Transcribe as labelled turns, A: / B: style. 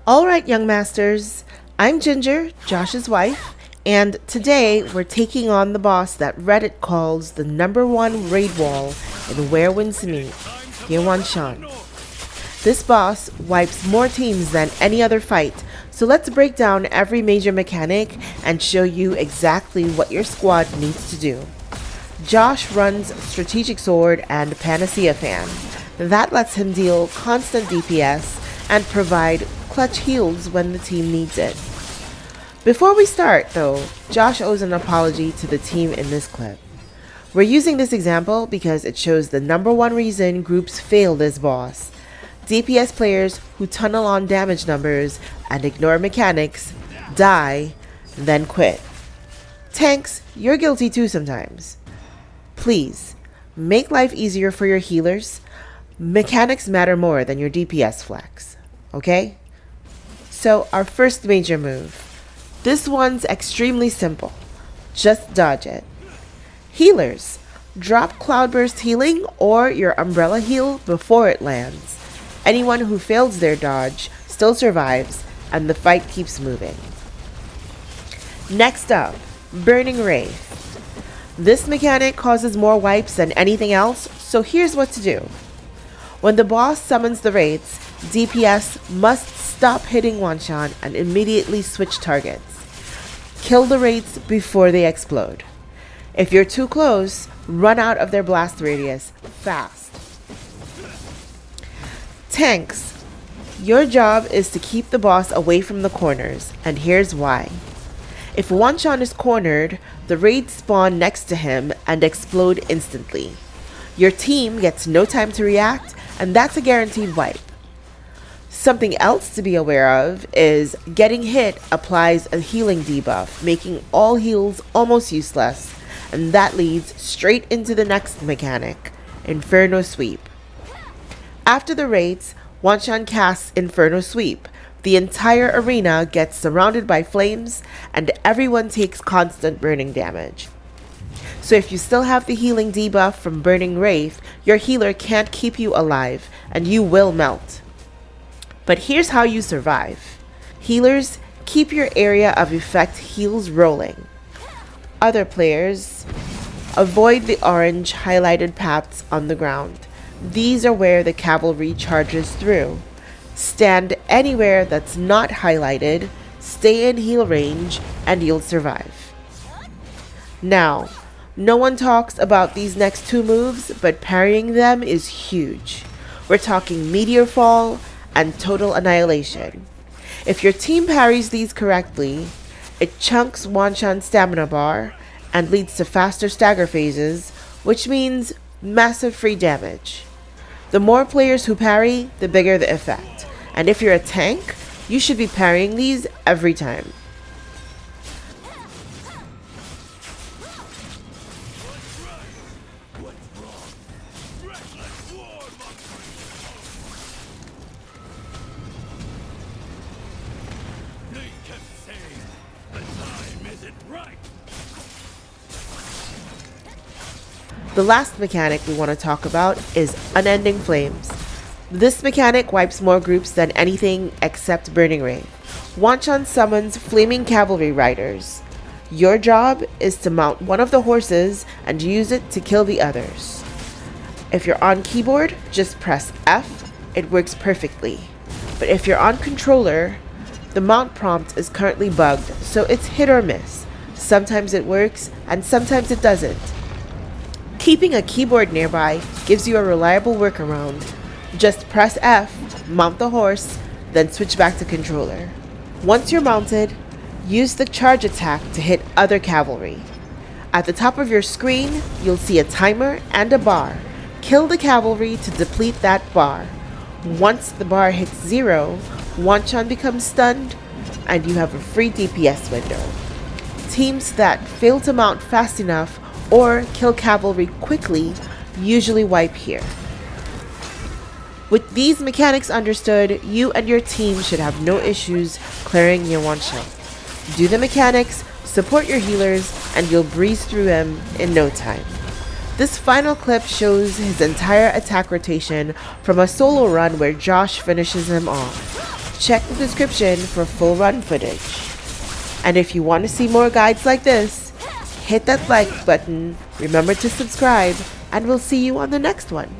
A: Alright, young masters, I'm Ginger, Josh's wife, and today we're taking on the boss that Reddit calls the #1 raid wall in Where Winds Meet, Wanshan. This boss wipes more teams than any other fight, so let's break down every major mechanic and show you exactly what your squad needs to do. Josh runs Strategic Sword and Panacea Fan. That lets him deal constant DPS and provide clutch heals when the team needs it. Before we start though, Josh owes an apology to the team in this clip. We're using this example because it shows the #1 reason groups fail this boss. DPS players who tunnel on damage numbers and ignore mechanics, die, then quit. Tanks, you're guilty too sometimes. Please, make life easier for your healers. Mechanics matter more than your DPS flex, okay? So our first major move. This one's extremely simple. Just dodge it. Healers, drop Cloudburst healing or your umbrella heal before it lands. Anyone who fails their dodge still survives and the fight keeps moving. Next up, Burning Wraith. This mechanic causes more wipes than anything else, so here's what to do. When the boss summons the Wraiths, DPS must stop hitting Wanshan and immediately switch targets. Kill the Wraiths before they explode. If you're too close, run out of their blast radius fast. Tanks, your job is to keep the boss away from the corners, and here's why. If Wanshan is cornered, the Wraiths spawn next to him and explode instantly. Your team gets no time to react, and that's a guaranteed wipe. Something else to be aware of is getting hit applies a healing debuff, making all heals almost useless, and that leads straight into the next mechanic, Inferno Sweep. After the Wraiths, Wanshan casts Inferno Sweep. The entire arena gets surrounded by flames, and everyone takes constant burning damage. So if you still have the healing debuff from Burning Wraith, your healer can't keep you alive, and you will melt. But here's how you survive. Healers, keep your area of effect heals rolling. Other players, avoid the orange highlighted paths on the ground. These are where the cavalry charges through. Stand anywhere that's not highlighted, stay in heal range, and you'll survive. Now, no one talks about these next two moves, but parrying them is huge. We're talking Meteor Fall and Total Annihilation. If your team parries these correctly, it chunks Wanshan's stamina bar and leads to faster stagger phases, which means massive free damage. The more players who parry, the bigger the effect. And if you're a tank, you should be parrying these every time. The last mechanic we want to talk about is Unending Flames. This mechanic wipes more groups than anything except Burning Wraith. Wanshan summons flaming cavalry riders. Your job is to mount one of the horses and use it to kill the others. If you're on keyboard, just press F, it works perfectly. But if you're on controller, the mount prompt is currently bugged, so it's hit or miss. Sometimes it works and sometimes it doesn't. Keeping a keyboard nearby gives you a reliable workaround. Just press F, mount the horse, then switch back to controller. Once you're mounted, use the charge attack to hit other cavalry. At the top of your screen, you'll see a timer and a bar. Kill the cavalry to deplete that bar. Once the bar hits 0, Wanshan becomes stunned, and you have a free DPS window. Teams that fail to mount fast enough or kill cavalry quickly usually wipe here. With these mechanics understood, you and your team should have no issues clearing your Wanshan. Do the mechanics, support your healers, and you'll breeze through them in no time. This final clip shows his entire attack rotation from a solo run where Josh finishes him off. Check the description for full run footage. And if you want to see more guides like this, hit that like button, remember to subscribe, and we'll see you on the next one.